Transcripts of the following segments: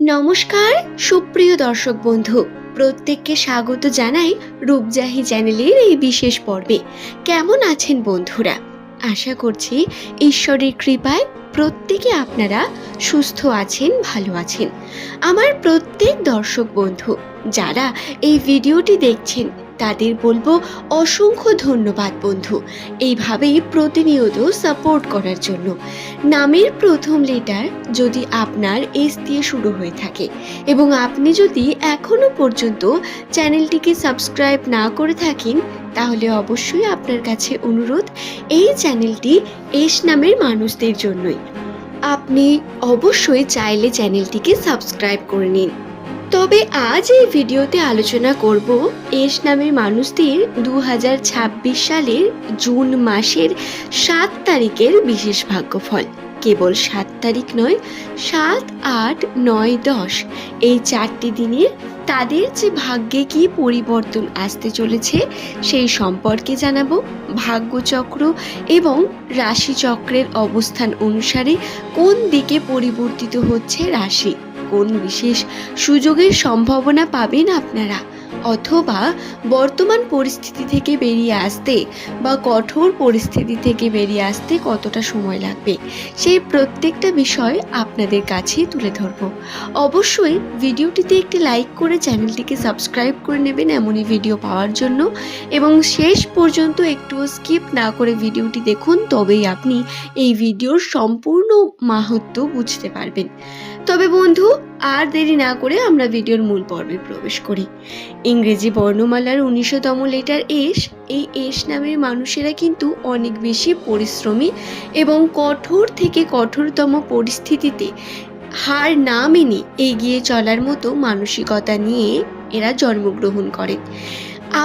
নমস্কার সুপ্রিয় দর্শক বন্ধু, প্রত্যেককে স্বাগত জানাই রূপজাহি চ্যানেলের এই বিশেষ পর্বে। কেমন আছেন বন্ধুরা? আশা করছি ঈশ্বরের কৃপায় প্রত্যেকে আপনারা সুস্থ আছেন, ভালো আছেন। আমার প্রত্যেক দর্শক বন্ধু যারা এই ভিডিওটি দেখছেন তাদের বলবো অসংখ্য ধন্যবাদ বন্ধু, এইভাবেই প্রতিনিয়ত সাপোর্ট করার জন্য। নামের প্রথম লেটার যদি আপনার এস দিয়ে শুরু হয়ে থাকে এবং আপনি যদি এখনো পর্যন্ত চ্যানেলটিকে সাবস্ক্রাইব না করে থাকেন, তাহলে অবশ্যই আপনার কাছে অনুরোধ, এই চ্যানেলটি এস নামের মানুষদের জন্যই। আপনি অবশ্যই চাইলে চ্যানেলটিকে সাবস্ক্রাইব করে নিন। তবে আজ এই ভিডিওতে আলোচনা করব এস নামের মানুষদের 2026 সালের জুন মাসের 7 তারিখের বিশেষ ভাগ্যফল। কেবল 7 তারিখ নয়, 7, 8, 9, 10 এই 4টি দিনের তাদের যে ভাগ্যে কি পরিবর্তন আসতে চলেছে সেই সম্পর্কে জানাবো। ভাগ্যচক্র এবং রাশিচক্রের অবস্থান অনুসারে কোন দিকে পরিবর্তিত হচ্ছে রাশি, কোন বিশেষ সুযোগের সম্ভাবনা পাবেন আপনারা, অথবা বর্তমান পরিস্থিতি থেকে বেরিয়ে আসতে বা কঠোর পরিস্থিতি থেকে বেরিয়ে আসতে কতটা সময় লাগবে, সেই প্রত্যেকটা বিষয় আপনাদের কাছে তুলে ধরব। অবশ্যই ভিডিওটিতে একটি লাইক করে চ্যানেলটিকে সাবস্ক্রাইব করে নেবেন এমনই ভিডিও পাওয়ার জন্য, এবং শেষ পর্যন্ত একটু স্কিপ না করে ভিডিওটি দেখুন, তবেই আপনি এই ভিডিওর সম্পূর্ণ মাহাত্ম্য বুঝতে পারবেন। তবে বন্ধু, আর দেরি না করে আমরা ভিডিওর মূল পর্বে প্রবেশ করি। ইংরেজি বর্ণমালার 19তম লেটার এস। এই এস নামের মানুষেরা কিন্তু অনেক বেশি পরিশ্রমী এবং কঠোর থেকে কঠোরতম পরিস্থিতিতে হার না মেনে এগিয়ে চলার মতো মানসিকতা নিয়ে এরা জন্মগ্রহণ করেন।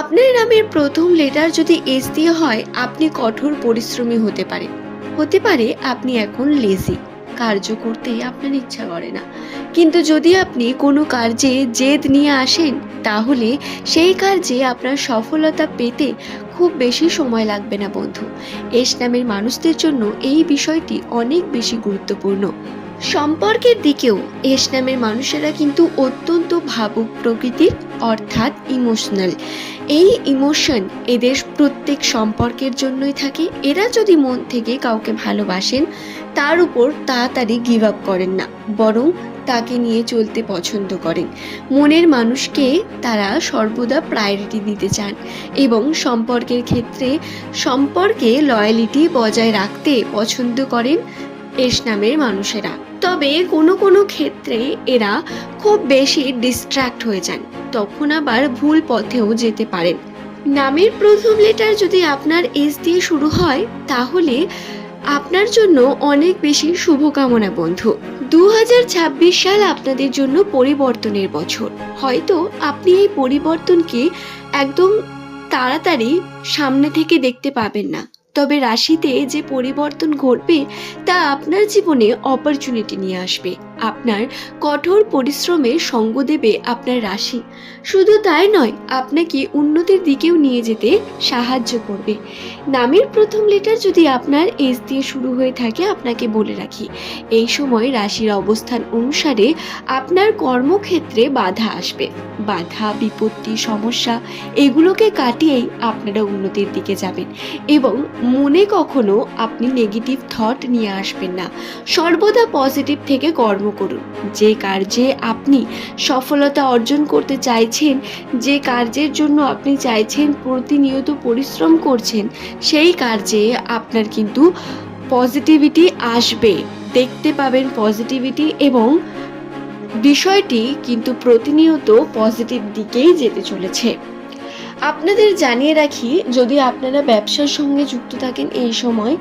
আপনার নামের প্রথম লেটার যদি এস দিয়ে হয়, আপনি কঠোর পরিশ্রমী হতে পারে আপনি এখন লেজি, কার্য করতে আপনার ইচ্ছা করে না। কিন্তু যদি আপনি কোনো কার্যে জেদ নিয়ে আসেন, তাহলে সেই কার্যে আপনার সফলতা পেতে খুব বেশি সময় লাগবে না বন্ধু। এস নামের মানুষদের জন্য এই বিষয়টি অনেক বেশি গুরুত্বপূর্ণ। সম্পর্কের দিকেও এস নামের মানুষেরা কিন্তু অত্যন্ত ভাবুক প্রকৃতির, অর্থাৎ ইমোশনাল। এই ইমোশন এদের প্রত্যেক সম্পর্কের জন্যই থাকে। এরা যদি মন থেকে কাউকে ভালোবাসেন, তার উপর তাড়াতাড়ি গিভ আপ করেন না, বরং তাকে নিয়ে চলতে পছন্দ করেন। মনের মানুষকে তারা সর্বদা প্রায়োরিটি দিতে চান এবং সম্পর্কে লয়ালিটি বজায় রাখতে পছন্দ করেন এস নামের মানুষেরা। তবে কোনো ক্ষেত্রে এরা খুব বেশি ডিস্ট্র্যাক্ট হয়ে যান, তখন আবার ভুল পথেও যেতে পারেন। নামের প্রথম লেটার যদি আপনার এস দিয়ে শুরু হয়, তাহলে আপনার জন্য অনেক বেশি শুভকামনা বন্ধু। 2026 সাল আপনাদের জন্য পরিবর্তনের বছর। হয়তো আপনি এই পরিবর্তনকে একদম তাড়াতাড়ি সামনে থেকে দেখতে পাবেন না, তবে রাশিতে যে পরিবর্তন ঘটবে তা আপনার জীবনে অপরচুনিটি নিয়ে আসবে। আপনার কঠোর পরিশ্রমের সঙ্গ দেবে আপনার রাশি। শুধু তাই নয়, আপনাকে উন্নতির দিকেও নিয়ে যেতে সাহায্য করবে। নামের প্রথম লেটার যদি আপনার এস দিয়ে শুরু হয়ে থাকে, আপনাকে বলে রাখি, এই সময় রাশির অবস্থান অনুসারে আপনার কর্মক্ষেত্রে বাধা আসবে। বাধা, বিপত্তি, সমস্যা এগুলোকে কাটিয়েই আপনারা উন্নতির দিকে যাবেন, এবং মনে কখনো আপনি নেগেটিভ থট নিয়ে আসবেন না। সর্বদা পজিটিভ থেকে কর্ম করুন। যে কার্যে আপনি সফলতা অর্জন করতে চাইছেন, যে কার্যের জন্য আপনি চাইছেন, প্রতিনিয়ত পরিশ্রম করছেন, সেই কার্যে আপনার কিন্তু পজিটিভিটি আসবে, দেখতে পাবেন পজিটিভিটি, এবং বিষয়টি কিন্তু প্রতিনিয়ত পজিটিভ দিকেই যেতে চলেছে। আপনাদের জানিয়ে রাখি, যদি আপনারা ব্যবসার সঙ্গে যুক্ত থাকেন এই সময়,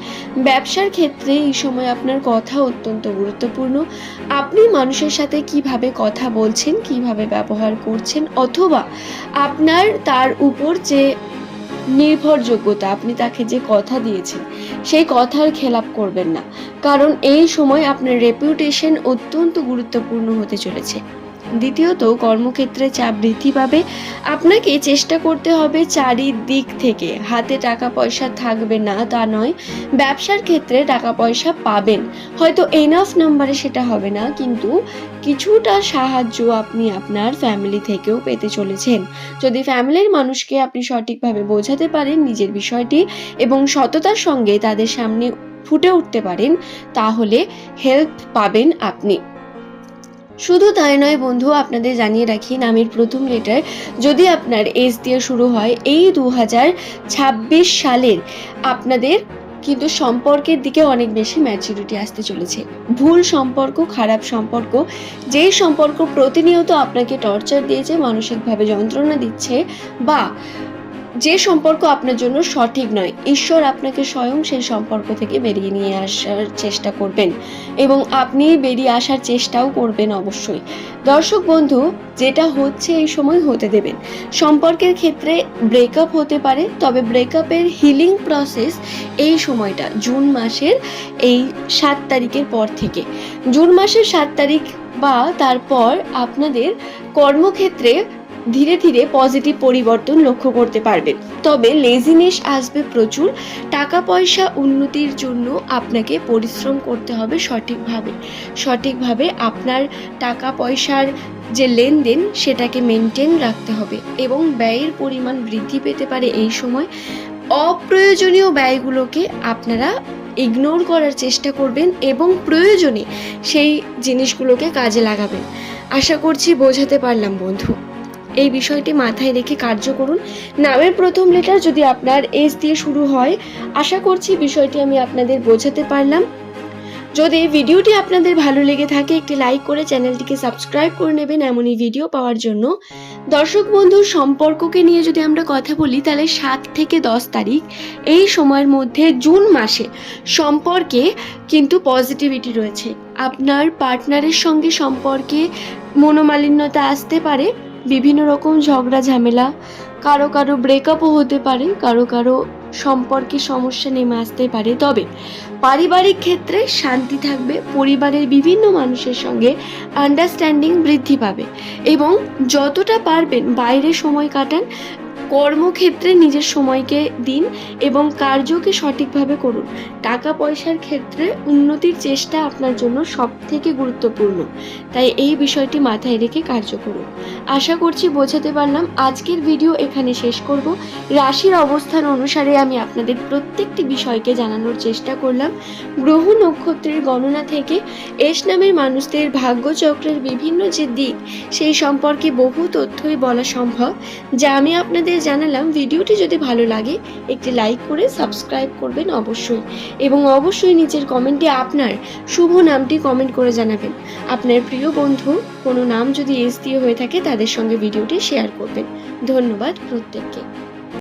ব্যবসার ক্ষেত্রে এই সময় আপনার কথা অত্যন্ত গুরুত্বপূর্ণ। আপনি মানুষের সাথে কিভাবে কথা বলছেন, কিভাবে ব্যবহার করছেন, অথবা আপনার তার উপর যে নির্ভরযোগ্যতা, আপনি তাকে যে কথা দিয়েছেন সেই কথার খেলাপ করবেন না, কারণ এই সময় আপনার রেপুটেশন অত্যন্ত গুরুত্বপূর্ণ হতে চলেছে। দ্বিতীয়ত, কর্মক্ষেত্রে চাপ বৃদ্ধি পাবে। আপনাকে চেষ্টা করতে হবে চারিদিক থেকে। হাতে টাকা পয়সা থাকবে না তা নয়, ব্যবসার ক্ষেত্রে টাকা পয়সা পাবেন, হয়তো এনাফ নাম্বারে সেটা হবে না, কিন্তু কিছুটা সাহায্য আপনি আপনার ফ্যামিলি থেকেও পেতে চলেছেন। যদি ফ্যামিলির মানুষকে আপনি সঠিকভাবে বোঝাতে পারেন নিজের বিষয়টি এবং সততার সঙ্গে তাদের সামনে ফুটে উঠতে পারেন, তাহলে হেল্প পাবেন আপনি। শুধু তাই নয় বন্ধু, আপনাদের জানিয়ে রাখি, নামের প্রথম লেটার যদি আপনার এস দিয়ে শুরু হয়, এই 2026 সালের আপনাদের কিন্তু সম্পর্কের দিকে অনেক বেশি ম্যাচুরিটি আসতে চলেছে। ভুল সম্পর্ক, খারাপ সম্পর্ক, যেই সম্পর্ক প্রতিনিয়ত আপনাকে টর্চার দিয়েছে, মানসিকভাবে যন্ত্রণা দিচ্ছে, বা যে সম্পর্ক আপনার জন্য সঠিক নয়, ঈশ্বর আপনাকে স্বয়ং সেই সম্পর্ক থেকে বেরিয়ে নিয়ে আসার চেষ্টা করবেন এবং আপনি বেরিয়ে আসার চেষ্টাও করবেন অবশ্যই। দর্শক বন্ধু, যেটা হচ্ছে এই সময় হতে দেবেন। সম্পর্কের ক্ষেত্রে ব্রেকআপ হতে পারে, তবে ব্রেকআপের হিলিং প্রসেস এই সময়টা জুন মাসের এই 7 তারিখের পর থেকে। জুন মাসের 7 তারিখ বা তারপর আপনাদের কর্মক্ষেত্রে ধীরে ধীরে পজিটিভ পরিবর্তন লক্ষ্য করতে পারবেন। তবে লেজিনেস আসবে প্রচুর। টাকা পয়সা উন্নতির জন্য আপনাকে পরিশ্রম করতে হবে সঠিকভাবে আপনার টাকা পয়সার যে লেনদেন সেটাকে মেনটেন রাখতে হবে এবং ব্যয়ের পরিমাণ বৃদ্ধি পেতে পারে এই সময়। অপ্রয়োজনীয় ব্যয়গুলোকে আপনারা ইগনোর করার চেষ্টা করবেন এবং প্রয়োজনে সেই জিনিসগুলোকে কাজে লাগাবেন। আশা করছি বোঝাতে পারলাম বন্ধু। এই বিষয়টি মাথায় রেখে কার্য করুন। নামের প্রথম লেটার যদি আপনার এস দিয়ে শুরু হয়, আশা করছি বিষয়টি আমি আপনাদের বোঝাতে পারলাম। যদি ভিডিওটি আপনাদের ভালো লেগে থাকে, একটি লাইক করে চ্যানেলটিকে সাবস্ক্রাইব করে নেবেন এমনই ভিডিও পাওয়ার জন্য। দর্শক বন্ধু, সম্পর্ককে নিয়ে যদি আমরা কথা বলি, তাহলে 7 থেকে 10 তারিখ এই সময়ের মধ্যে জুন মাসে সম্পর্কে কিন্তু পজিটিভিটি রয়েছে। আপনার পার্টনারের সঙ্গে সম্পর্কে মনোমালিন্যতা আসতে পারে, বিভিন্ন রকম ঝগড়া ঝামেলা, কারো ব্রেকআপও হতে পারে, কারো সম্পর্কে সমস্যা নেমে আসতে পারে। তবে পারিবারিক ক্ষেত্রে শান্তি থাকবে, পরিবারের বিভিন্ন মানুষের সঙ্গে আন্ডারস্ট্যান্ডিং বৃদ্ধি পাবে এবং যতটা পারবেন বাইরে সময় কাটান, কর্মক্ষেত্রে নিজের সময়কে দিন এবং কার্যকে সঠিকভাবে করুন। টাকা পয়সার ক্ষেত্রে উন্নতির চেষ্টা আপনার জন্য সব থেকে গুরুত্বপূর্ণ, তাই এই বিষয়টি মাথায় রেখে কার্য করুন। আশা করছি বোঝাতে পারলাম। আজকের ভিডিও এখানে শেষ করব। রাশির অবস্থান অনুসারে আমি আপনাদের প্রত্যেকটি বিষয়কে জানানোর চেষ্টা করলাম। গ্রহ নক্ষত্রের গণনা থেকে এস নামের মানুষদের ভাগ্যচক্রের বিভিন্ন যে দিক, সেই সম্পর্কে বহু তথ্যই বলা সম্ভব, যা আমি আপনাদের জানালাম। ভিডিওটি যদি ভালো লাগে, একটি লাইক করে সাবস্ক্রাইব করবেন অবশ্যই এবং অবশ্যই নিচের কমেন্টে আপনার শুভ নামটি কমেন্ট করে জানাবেন। আপনার প্রিয় বন্ধু কোনো নাম যদি এস দিয়ে হয়ে থাকে, তাদের সঙ্গে ভিডিওটি শেয়ার করবেন। ধন্যবাদ প্রত্যেককে।